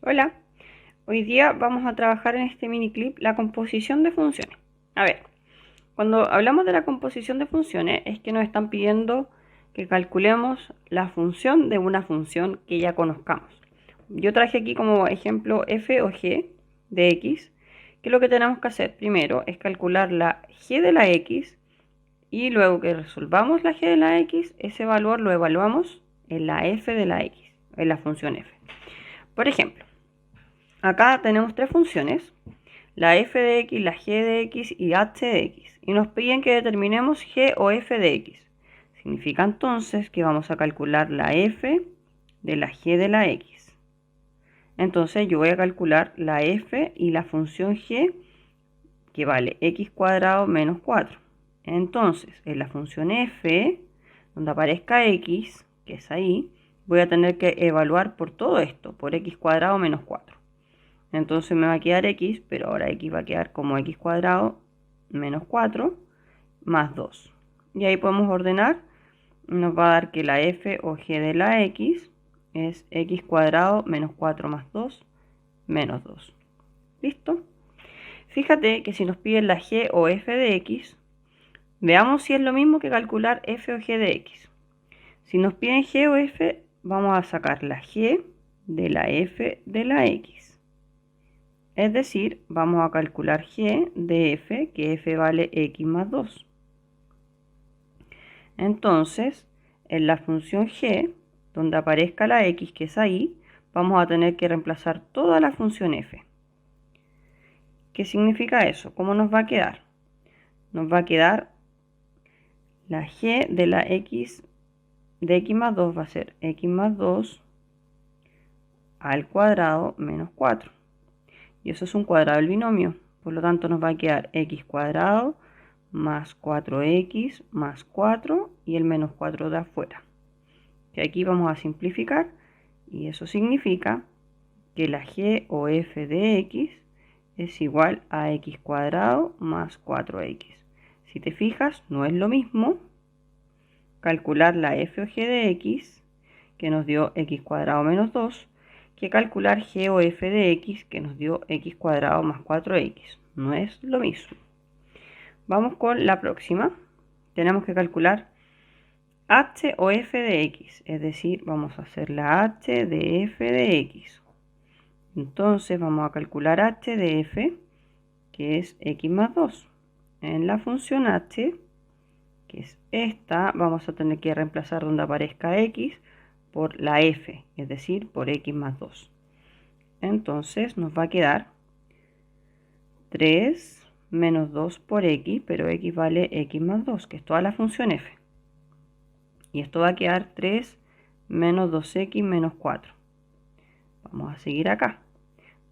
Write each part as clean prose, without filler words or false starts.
Hola, hoy día vamos a trabajar en este mini clip la composición de funciones. A ver, cuando hablamos de la composición de funciones es que nos están pidiendo que calculemos la función de una función que ya conozcamos. Yo traje aquí como ejemplo f o g de x, que lo que tenemos que hacer primero es calcular la g de la x y luego que resolvamos la g de la x, ese valor lo evaluamos en la f de la x, en la función f. Por ejemplo, acá tenemos tres funciones, la f de x, la g de x y h de x. Y nos piden que determinemos g o f de x. Significa entonces que vamos a calcular la f de la g de la x. Entonces yo voy a calcular la f y la función g, que vale x cuadrado menos 4. Entonces, en la función f, donde aparezca x, que es ahí, voy a tener que evaluar por todo esto, por x cuadrado menos 4. Entonces me va a quedar x, pero ahora x va a quedar como x cuadrado menos 4 más 2. Y ahí podemos ordenar. Nos va a dar que la f o g de la x es x cuadrado menos 4 más 2 menos 2. ¿Listo? Fíjate que si nos piden la g o f de x, veamos si es lo mismo que calcular f o g de x. Si nos piden g o f, vamos a sacar la g de la f de la x. Es decir, vamos a calcular g de f, que f vale x más 2. Entonces, en la función g, donde aparezca la x, que es ahí, vamos a tener que reemplazar toda la función f. ¿Qué significa eso? ¿Cómo nos va a quedar? Nos va a quedar la g de la x de x más 2 va a ser x más 2 al cuadrado menos 4. Y eso es un cuadrado del binomio. Por lo tanto, nos va a quedar x cuadrado más 4x más 4 y el menos 4 de afuera. Que aquí vamos a simplificar y eso significa que la g o f de x es igual a x cuadrado más 4x. Si te fijas, no es lo mismo calcular la f o g de x, que nos dio x cuadrado menos 2, que calcular g o f de x, que nos dio x cuadrado más 4x. No es lo mismo. Vamos con la próxima. Tenemos que calcular h o f de x, es decir, vamos a hacer la h de f de x. Entonces vamos a calcular h de f, que es x más 2. En la función h, que es esta, vamos a tener que reemplazar donde aparezca x por la f, es decir, por x más 2. Entonces nos va a quedar 3 menos 2 por x, pero x vale x más 2, que es toda la función f. Y esto va a quedar 3 menos 2x menos 4. Vamos a seguir acá.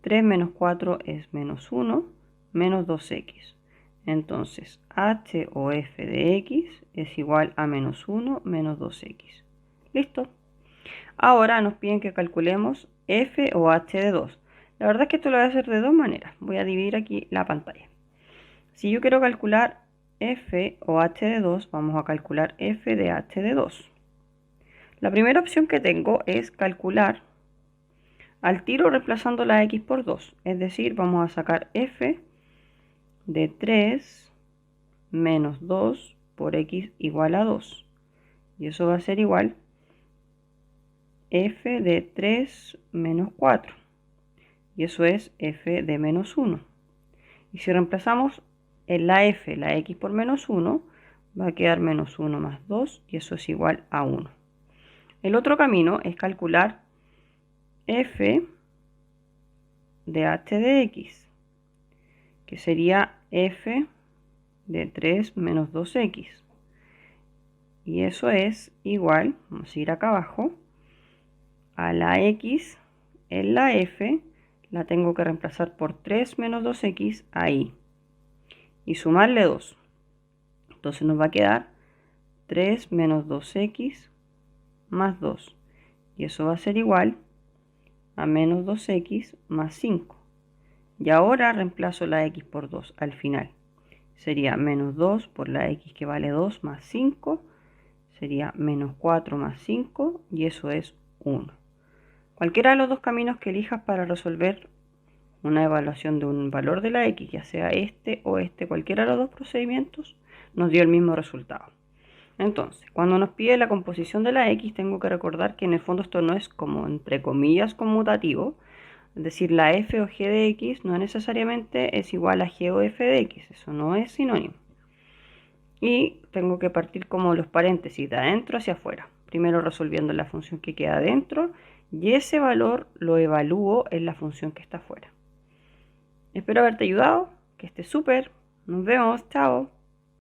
3 menos 4 es menos 1, menos 2x. Entonces, h o f de x es igual a menos 1 menos 2x. ¿Listo? Ahora nos piden que calculemos f o h de 2. La verdad es que esto lo voy a hacer de dos maneras. Voy a dividir aquí la pantalla. Si yo quiero calcular f o h de 2, vamos a calcular f de h de 2. La primera opción que tengo es calcular al tiro reemplazando la x por 2. Es decir, vamos a sacar f de 3 menos 2 por x igual a 2. Y eso va a ser igual f de 3 menos 4. Y eso es f de menos 1. Y si reemplazamos en la f la x por menos 1, va a quedar menos 1 más 2 y eso es igual a 1. El otro camino es calcular f de h de x, que sería f de 3 menos 2x. Y eso es igual, vamos a ir acá abajo, a la x en la f, la tengo que reemplazar por 3 menos 2x ahí. Y sumarle 2. Entonces nos va a quedar 3 menos 2x más 2. Y eso va a ser igual a menos 2x más 5. Y ahora reemplazo la x por 2 al final. Sería menos 2 por la x que vale 2 más 5. Sería menos 4 más 5 y eso es 1. Cualquiera de los dos caminos que elijas para resolver una evaluación de un valor de la x, ya sea este o este, cualquiera de los dos procedimientos, nos dio el mismo resultado. Entonces, cuando nos pide la composición de la x, tengo que recordar que en el fondo esto no es como, entre comillas, conmutativo. Es decir, la f o g de x no necesariamente es igual a g o f de x. Eso no es sinónimo. Y tengo que partir como los paréntesis de adentro hacia afuera. Primero resolviendo la función que queda adentro y ese valor lo evalúo en la función que está afuera. Espero haberte ayudado. Que estés súper. Nos vemos. Chao.